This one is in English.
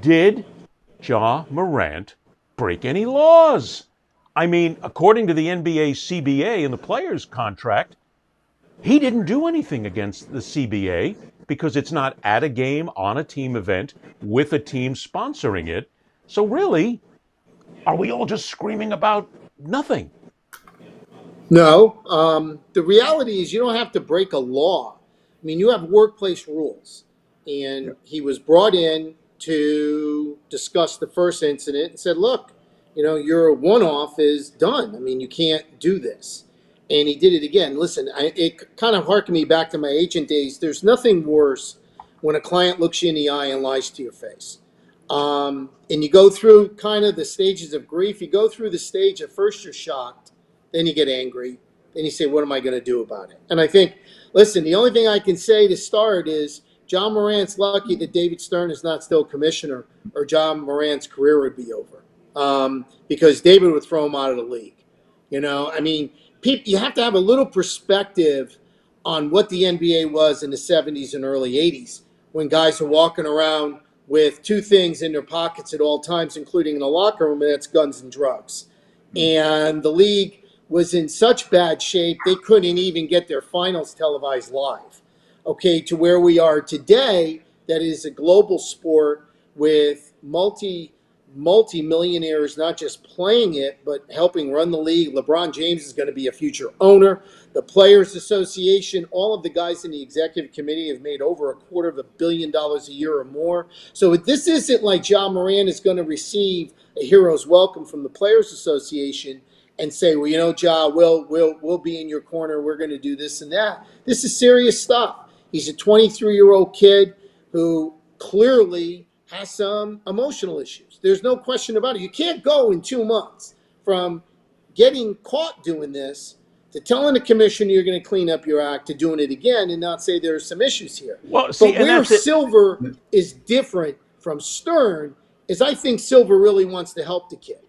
Did Ja Morant break any laws? I mean, according to the NBA CBA and the players' contract, he didn't do anything against the CBA because it's not at a game on a team event with a team sponsoring it. So, really, are we all just screaming about nothing? No, the reality is you don't have to break a law. I mean, you have workplace rules, and he was brought in to discuss the first incident and said, "Look, your one-off is done. I mean, you can't do this." And he did it again. Listen, it kind of harkened me back to my agent days. There's nothing worse when a client looks you in the eye and lies to your face. And you go through kind of the stages of grief. You go through the stage at first you're shocked, then you get angry, then you say, "What am I going to do about it?" And I think, listen, the only thing I can say to start is John Morant's lucky that David Stern is not still commissioner, or John Morant's career would be over, because David would throw him out of the league. I mean, you have to have a little perspective on what the NBA was in the 70s and early 80s when guys are walking around with two things in their pockets at all times, including in the locker room, and that's guns and drugs. And the league was in such bad shape, they couldn't even get their finals televised live. Okay, to where we are today, that is a global sport with multi-millionaires not just playing it but helping run the league. LeBron James is going to be a future owner. The Players Association, all of the guys in the executive committee have made over $250 million a year or more. So this isn't like Ja Morant is going to receive a hero's welcome from the Players Association and say, "Well, Ja, we'll be in your corner. We're going to do this and that." This is serious stuff. He's a 23-year-old kid who clearly has some emotional issues. There's no question about it. You can't go in 2 months from getting caught doing this to telling the commissioner you're going to clean up your act to doing it again and not say there's some issues here. Well, see, But and where that's it. Silver is different from Stern is I think Silver really wants to help the kid.